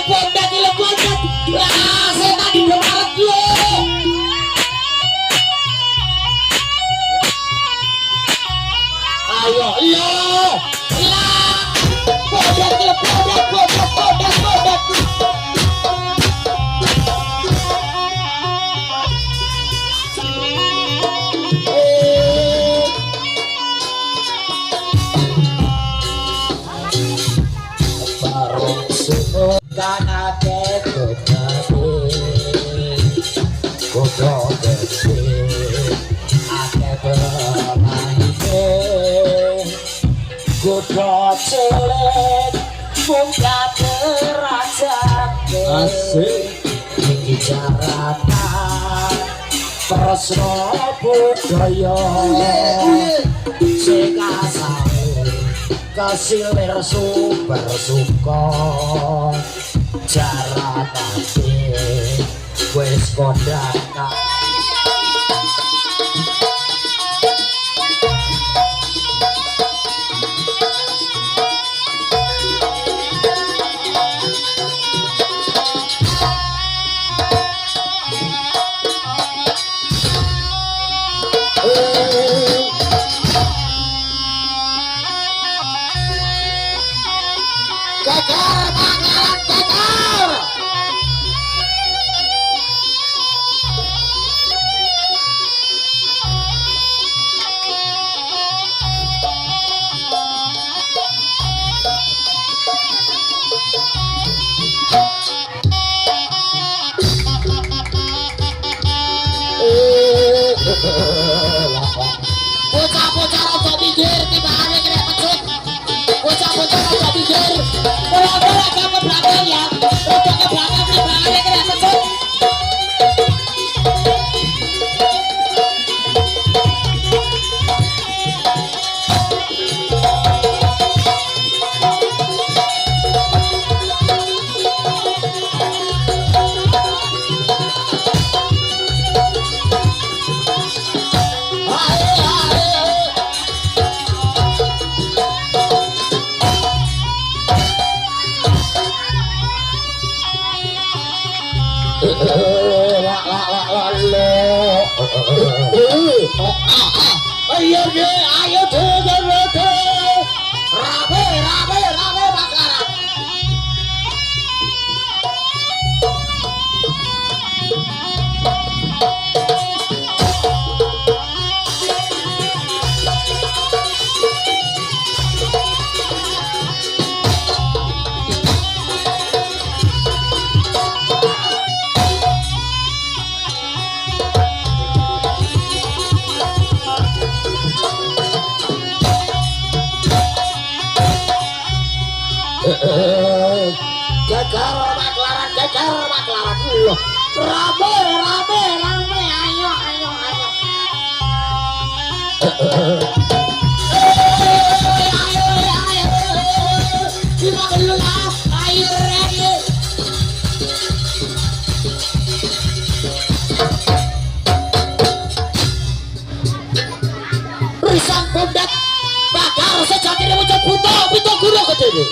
bondet gila bondet. Lah setan di kemarin lo. Ayo lo. Lah bondet gila bondet. Karena Godot celet muka derajat asik tinggi jaratan persno budaya sing asale kasilir super suka jaratake wis kondakan. Bocah-bocah rada pinggir timbangane kena pecut. Bocah-bocah rada pinggir. Bola-bola ke belakang ya. Rada ke belakang timbangane kena pecut. Ayo rabe bakaran. Jajar maklaran loh. Rame ayo. Kita dulu lah, ayo ready. Risang bondet bakar sejati dia macam buto guru ketemu.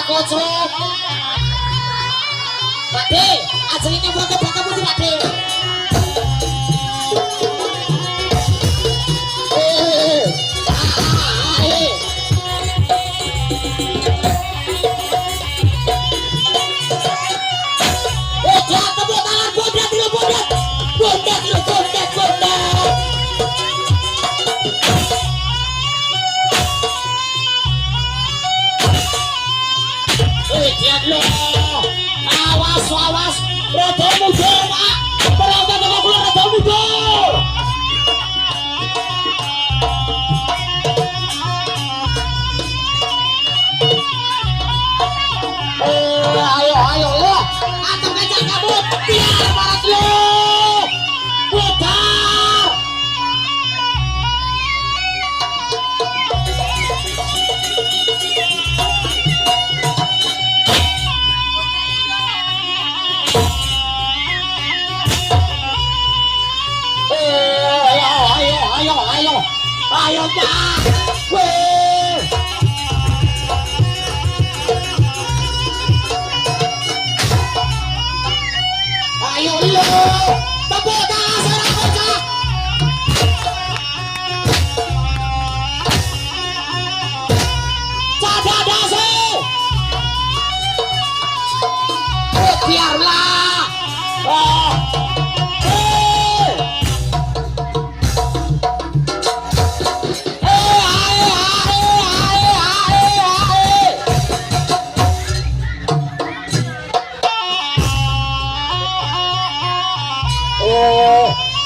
Kocok Pakde, aslinya bangga-bangga putih Pakde. Awas Rada mundur, Pak. Penonton teko kula rada mundur. Ayo, ayo, lo. Atau kacang kabut. Biar para lo. Putar. Ayo Pak, weh. Ayo lo, tepuk tangan seorang bocah. Caca dasi. Biarlah.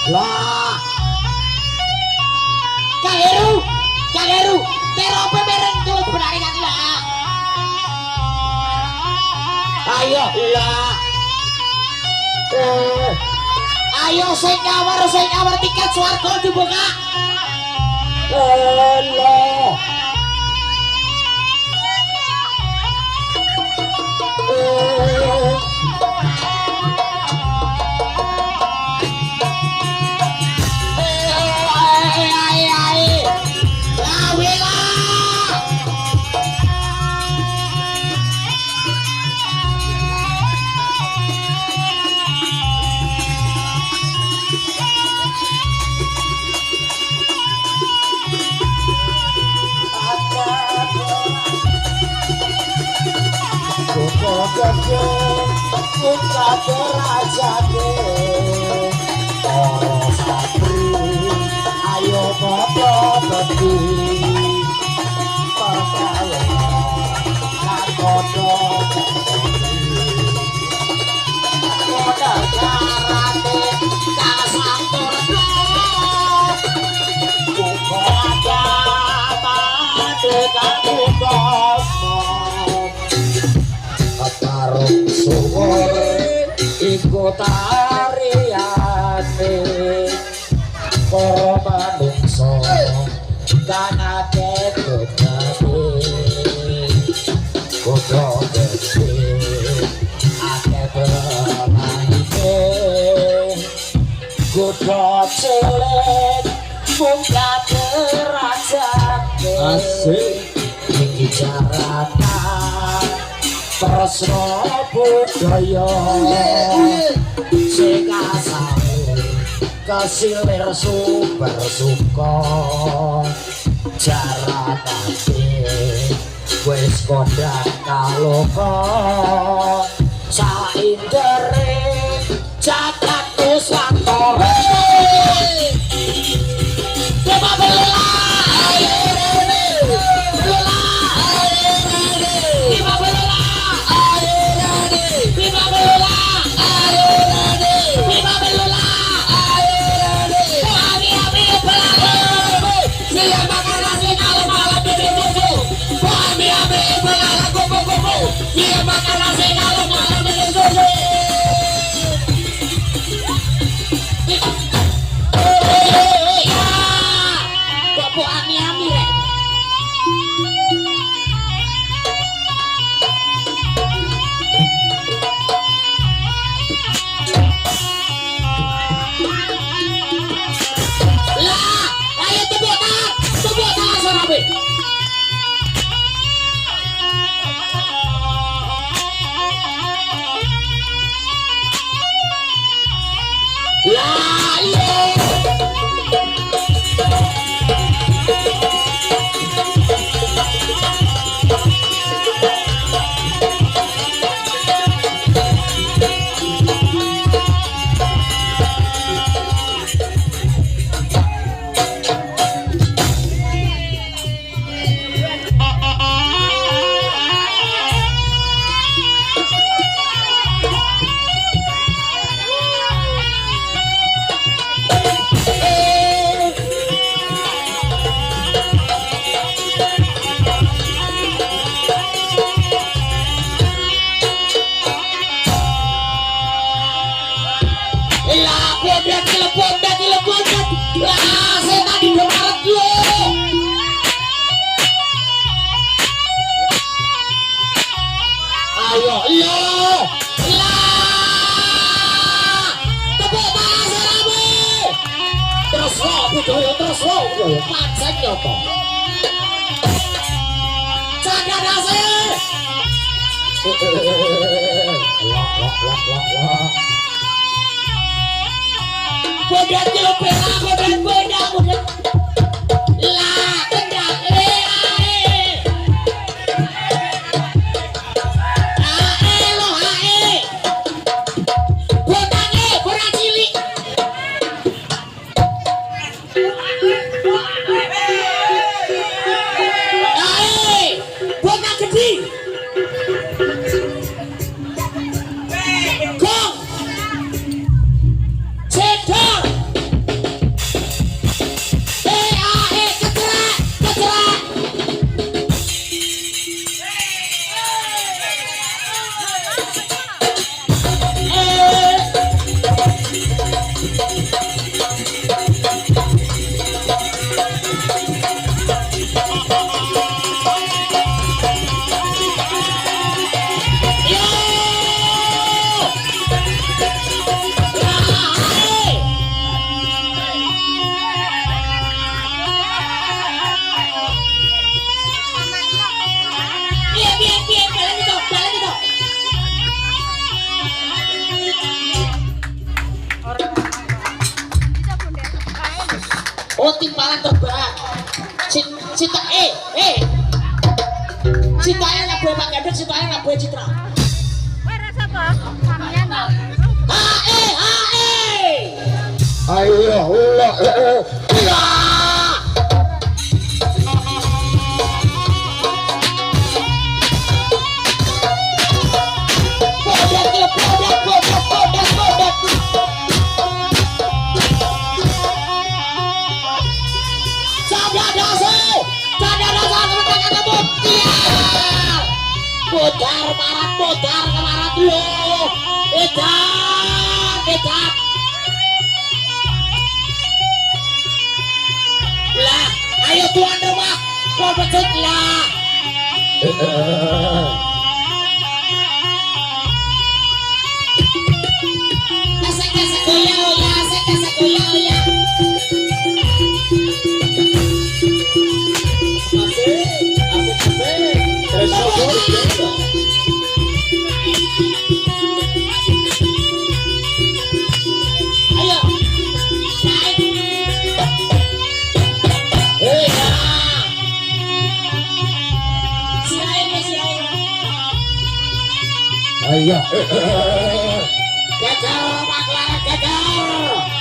Lah, Kang Heru, terope mereng turut berani kan lah. Ayo lah, ayo sing nyawar tiket swarga dibuka. Allah. Putra derajate para satri ayo padha beti pakawe kakodo padha carane kasanturna uga ada pade kakudomo Tarung sumur iku tariane para manungsa kanake dodane kudu gede akeh pemaine kudu cilik munggah derajate asik iki carane Tresno budaya sing asale kasilir sumber suka jarakake wis kondang kaloka saindere jagat nusantara Ayo, iya. Lah. Tepuk tangan serame. Terus lo budaya terus lo. Pancen nyoto. Jaga dasar. Bodat kilo pera, bodat. Lah, kendang lo hae. Botange kurang cilik. Hae, botak gede. Gong. Cedok. Kecerak. Balik itu. Oh, timpalan terbang. Cita Citanya nak buat Pak Gadot, citanya nak buat Citra. Ayo, ulah. Bodat. Sadar dasar teman-teman tebuk. Pudar kemarat lo. Edan. Lah, ayo tuan rumah, kau pecut lah. Kasek goyang. Ayo. Ayo. Gagal, Pak Clara, gagal.